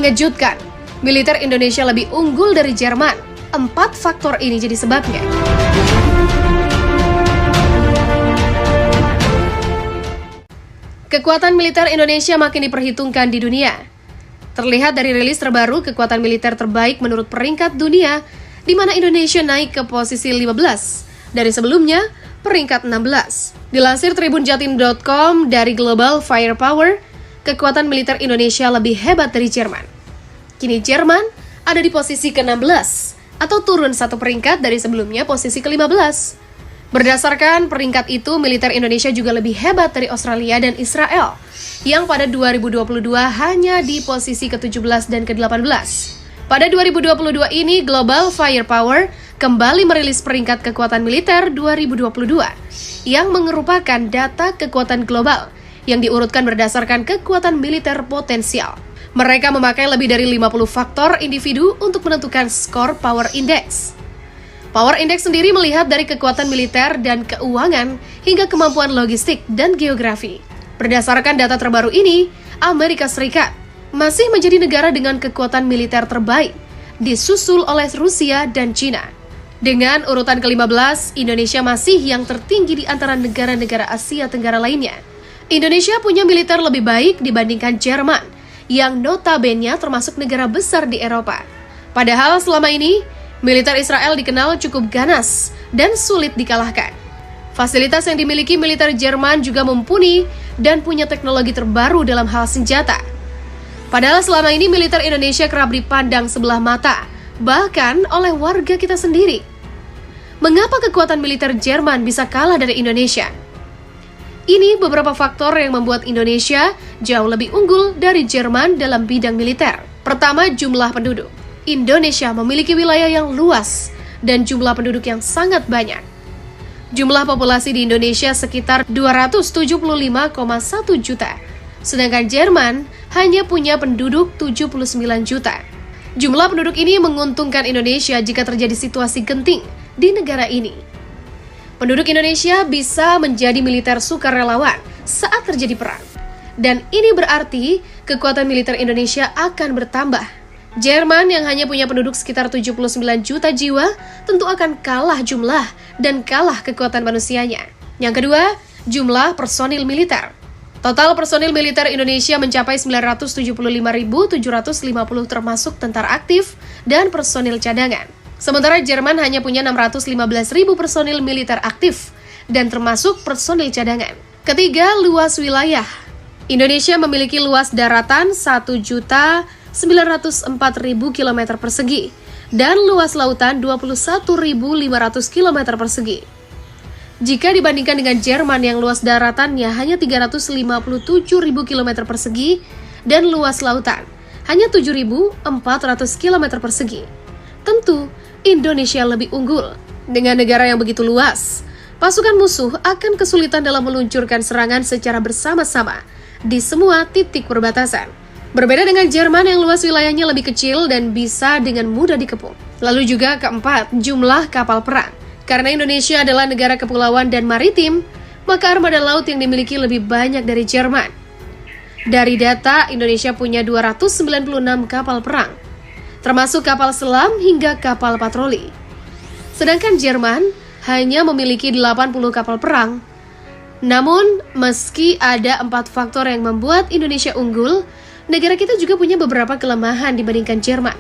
Mengejutkan, militer Indonesia lebih unggul dari Jerman. 4 faktor ini jadi sebabnya. Kekuatan militer Indonesia makin diperhitungkan di dunia. Terlihat dari rilis terbaru kekuatan militer terbaik menurut peringkat dunia, di mana Indonesia naik ke posisi 15 dari sebelumnya peringkat 16. Dilansir tribunjatim.com dari Global Firepower, kekuatan militer Indonesia lebih hebat dari Jerman. Kini Jerman ada di posisi ke-16 atau turun 1 peringkat dari sebelumnya posisi ke-15. Berdasarkan peringkat itu, militer Indonesia juga lebih hebat dari Australia dan Israel, yang pada 2022 hanya di posisi ke-17 dan ke-18. Pada 2022 ini, Global Firepower kembali merilis peringkat kekuatan militer 2022, yang merupakan data kekuatan global yang diurutkan berdasarkan kekuatan militer potensial. Mereka memakai lebih dari 50 faktor individu untuk menentukan skor Power Index. Power Index sendiri melihat dari kekuatan militer dan keuangan hingga kemampuan logistik dan geografi. Berdasarkan data terbaru ini, Amerika Serikat masih menjadi negara dengan kekuatan militer terbaik, disusul oleh Rusia dan China. Dengan urutan ke-15, Indonesia masih yang tertinggi di antara negara-negara Asia Tenggara lainnya. Indonesia punya militer lebih baik dibandingkan Jerman, yang notabene termasuk negara besar di Eropa. Padahal selama ini, militer Israel dikenal cukup ganas dan sulit dikalahkan. Fasilitas yang dimiliki militer Jerman juga mumpuni dan punya teknologi terbaru dalam hal senjata. Padahal selama ini militer Indonesia kerap dipandang sebelah mata, bahkan oleh warga kita sendiri. Mengapa kekuatan militer Jerman bisa kalah dari Indonesia? Ini beberapa faktor yang membuat Indonesia jauh lebih unggul dari Jerman dalam bidang militer. Pertama, jumlah penduduk. Indonesia memiliki wilayah yang luas dan jumlah penduduk yang sangat banyak. Jumlah populasi di Indonesia sekitar 275,1 juta, sedangkan Jerman hanya punya penduduk 79 juta. Jumlah penduduk ini menguntungkan Indonesia jika terjadi situasi genting di negara ini. Penduduk Indonesia bisa menjadi militer sukarelawan saat terjadi perang. Dan ini berarti kekuatan militer Indonesia akan bertambah. Jerman yang hanya punya penduduk sekitar 79 juta jiwa tentu akan kalah jumlah dan kalah kekuatan manusianya. Yang kedua, jumlah personil militer. Total personil militer Indonesia mencapai 975.750 termasuk tentara aktif dan personil cadangan. Sementara Jerman hanya punya 615.000 personil militer aktif dan termasuk personil cadangan. Ketiga, luas wilayah. Indonesia memiliki luas daratan 1.904.000 km persegi dan luas lautan 21.500 km persegi. Jika dibandingkan dengan Jerman yang luas daratannya hanya 357.000 km persegi dan luas lautan hanya 7.400 km persegi. Tentu, Indonesia lebih unggul. Dengan negara yang begitu luas, pasukan musuh akan kesulitan dalam meluncurkan serangan secara bersama-sama di semua titik perbatasan. Berbeda dengan Jerman yang luas wilayahnya lebih kecil dan bisa dengan mudah dikepung. Lalu juga keempat, jumlah kapal perang. Karena Indonesia adalah negara kepulauan dan maritim, maka armada laut yang dimiliki lebih banyak dari Jerman. Dari data, Indonesia punya 296 kapal perang, termasuk kapal selam hingga kapal patroli. Sedangkan Jerman hanya memiliki 80 kapal perang. Namun, meski ada 4 faktor yang membuat Indonesia unggul, negara kita juga punya beberapa kelemahan dibandingkan Jerman.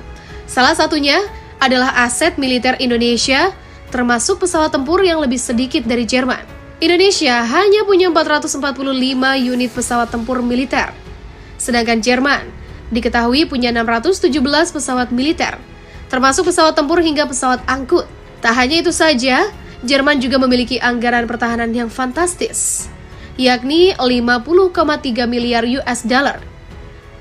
Salah satunya adalah aset militer Indonesia, termasuk pesawat tempur yang lebih sedikit dari Jerman. Indonesia hanya punya 445 unit pesawat tempur militer, sedangkan Jerman diketahui punya 617 pesawat militer, termasuk pesawat tempur hingga pesawat angkut. Tak hanya itu saja, Jerman juga memiliki anggaran pertahanan yang fantastis, yakni 50,3 miliar US dollar.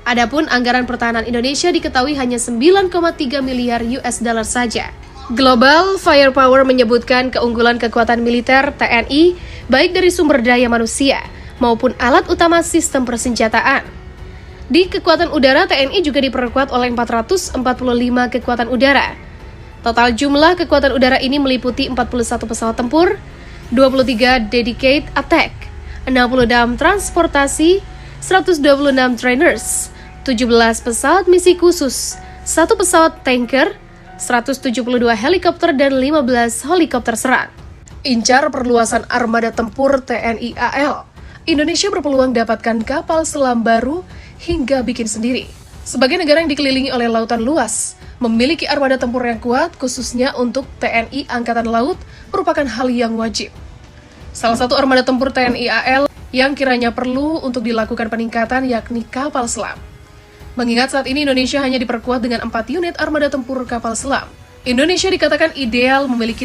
Adapun anggaran pertahanan Indonesia diketahui hanya 9,3 miliar US dollar saja. Global Firepower menyebutkan keunggulan kekuatan militer TNI baik dari sumber daya manusia maupun alat utama sistem persenjataan. Di kekuatan udara, TNI juga diperkuat oleh 445 kekuatan udara. Total jumlah kekuatan udara ini meliputi 41 pesawat tempur, 23 dedicated attack, 66 transportasi, 126 trainers, 17 pesawat misi khusus, 1 pesawat tanker, 172 helikopter, dan 15 helikopter serat. Incar perluasan armada tempur TNI AL. Indonesia berpeluang dapatkan kapal selam baru hingga bikin sendiri. Sebagai negara yang dikelilingi oleh lautan luas, memiliki armada tempur yang kuat khususnya untuk TNI Angkatan Laut merupakan hal yang wajib. Salah satu armada tempur TNI AL yang kiranya perlu untuk dilakukan peningkatan yakni kapal selam. Mengingat saat ini Indonesia hanya diperkuat dengan 4 unit armada tempur kapal selam. Indonesia dikatakan ideal memiliki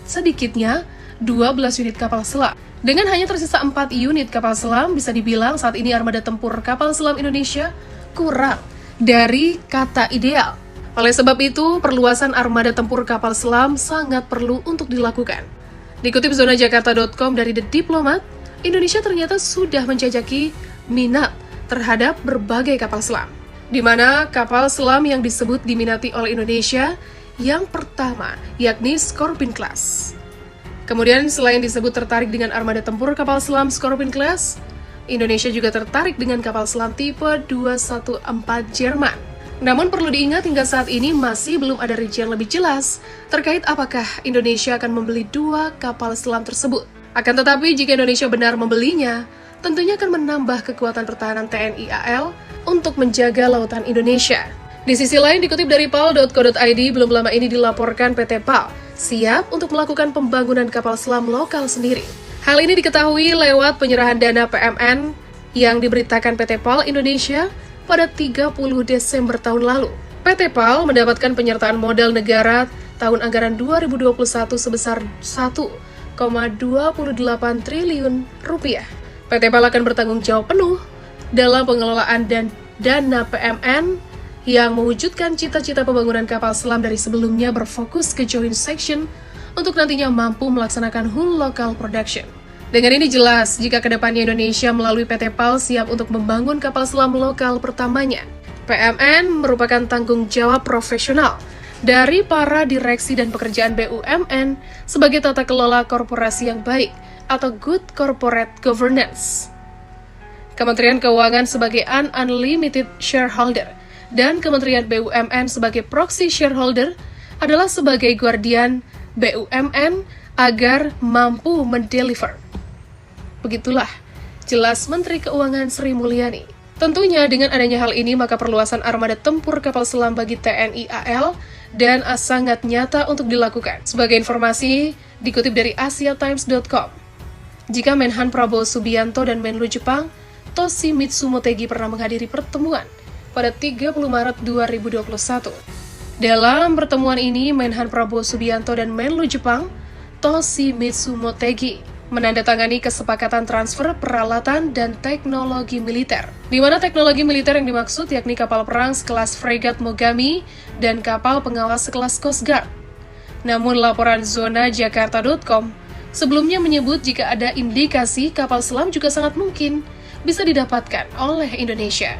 sedikitnya 12 unit kapal selam. Dengan hanya tersisa 4 unit kapal selam, bisa dibilang saat ini armada tempur kapal selam Indonesia kurang dari kata ideal. Oleh sebab itu, perluasan armada tempur kapal selam sangat perlu untuk dilakukan. Dikutip zonajakarta.com dari The Diplomat, Indonesia ternyata sudah menjajaki minat terhadap berbagai kapal selam, di mana kapal selam yang disebut diminati oleh Indonesia yang pertama yakni Scorpene Class. Kemudian selain disebut tertarik dengan armada tempur kapal selam Scorpene Class, Indonesia juga tertarik dengan kapal selam tipe 214 Jerman. Namun perlu diingat hingga saat ini masih belum ada rincian lebih jelas terkait apakah Indonesia akan membeli 2 kapal selam tersebut. Akan tetapi jika Indonesia benar membelinya, tentunya akan menambah kekuatan pertahanan TNI AL untuk menjaga lautan Indonesia. Di sisi lain, dikutip dari pal.co.id, belum lama ini dilaporkan PT PAL siap untuk melakukan pembangunan kapal selam lokal sendiri. Hal ini diketahui lewat penyerahan dana PMN yang diberitakan PT PAL Indonesia pada 30 Desember tahun lalu. PT PAL mendapatkan penyertaan modal negara tahun anggaran 2021 sebesar 1,28 triliun rupiah. PT PAL akan bertanggung jawab penuh dalam pengelolaan dan dana PMN yang mewujudkan cita-cita pembangunan kapal selam dari sebelumnya berfokus ke joint section untuk nantinya mampu melaksanakan whole local production. Dengan ini jelas, jika kedepannya Indonesia melalui PT PAL siap untuk membangun kapal selam lokal pertamanya. PMN merupakan tanggung jawab profesional dari para direksi dan pekerjaan BUMN sebagai tata kelola korporasi yang baik atau good corporate governance. Kementerian Keuangan sebagai an unlimited shareholder dan Kementerian BUMN sebagai proxy shareholder adalah sebagai guardian BUMN agar mampu mendeliver. Begitulah jelas Menteri Keuangan Sri Mulyani. Tentunya dengan adanya hal ini maka perluasan armada tempur kapal selam bagi TNI AL dan sangat nyata untuk dilakukan. Sebagai informasi, dikutip dari asiatimes.com, jika Menhan Prabowo Subianto dan Menlu Jepang Toshimitsu Motegi pernah menghadiri pertemuan pada 30 Maret 2021. Dalam pertemuan ini, Menhan Prabowo Subianto dan Menlu Jepang Toshimitsu Motegi menandatangani kesepakatan transfer peralatan dan teknologi militer, di mana teknologi militer yang dimaksud yakni kapal perang sekelas fregat Mogami dan kapal pengawas sekelas Coast Guard. Namun laporan zonajakarta.com sebelumnya menyebut jika ada indikasi kapal selam juga sangat mungkin bisa didapatkan oleh Indonesia.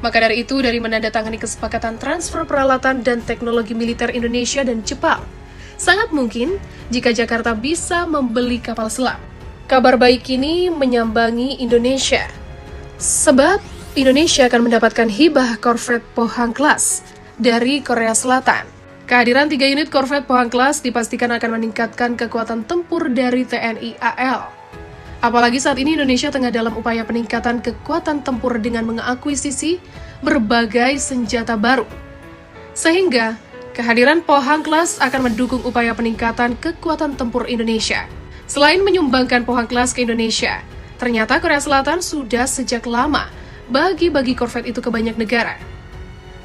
Maka dari itu, dari menandatangani kesepakatan transfer peralatan dan teknologi militer Indonesia dan Jepang, sangat mungkin jika Jakarta bisa membeli kapal selam. Kabar baik ini menyambangi Indonesia, sebab Indonesia akan mendapatkan hibah korvet Pohang Class dari Korea Selatan. Kehadiran 3 unit korvet Pohang Class dipastikan akan meningkatkan kekuatan tempur dari TNI AL. Apalagi saat ini Indonesia tengah dalam upaya peningkatan kekuatan tempur dengan mengakuisisi berbagai senjata baru. Sehingga kehadiran Pohang Class akan mendukung upaya peningkatan kekuatan tempur Indonesia. Selain menyumbangkan Pohang Class ke Indonesia, ternyata Korea Selatan sudah sejak lama bagi-bagi korvet itu ke banyak negara.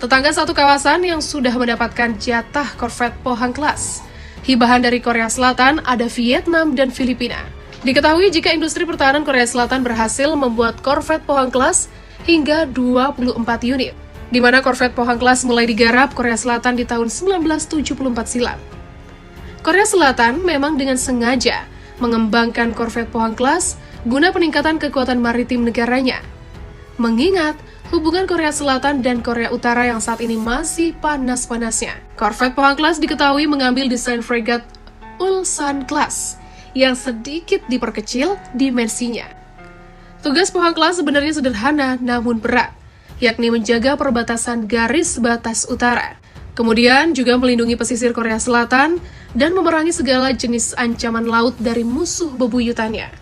Tetangga satu kawasan yang sudah mendapatkan jatah korvet Pohang Class. Hibahan dari Korea Selatan ada Vietnam dan Filipina. Diketahui jika industri pertahanan Korea Selatan berhasil membuat korvet Pohang Class hingga 24 unit, di mana korvet Pohang Class mulai digarap Korea Selatan di tahun 1974 silam. Korea Selatan memang dengan sengaja mengembangkan korvet Pohang Class guna peningkatan kekuatan maritim negaranya. Mengingat hubungan Korea Selatan dan Korea Utara yang saat ini masih panas-panasnya. Korvet Pohang Class diketahui mengambil desain fregat Ulsan Class yang sedikit diperkecil dimensinya. Tugas Pohang Class sebenarnya sederhana namun berat, yakni menjaga perbatasan garis batas utara. Kemudian juga melindungi pesisir Korea Selatan dan memerangi segala jenis ancaman laut dari musuh bebuyutannya.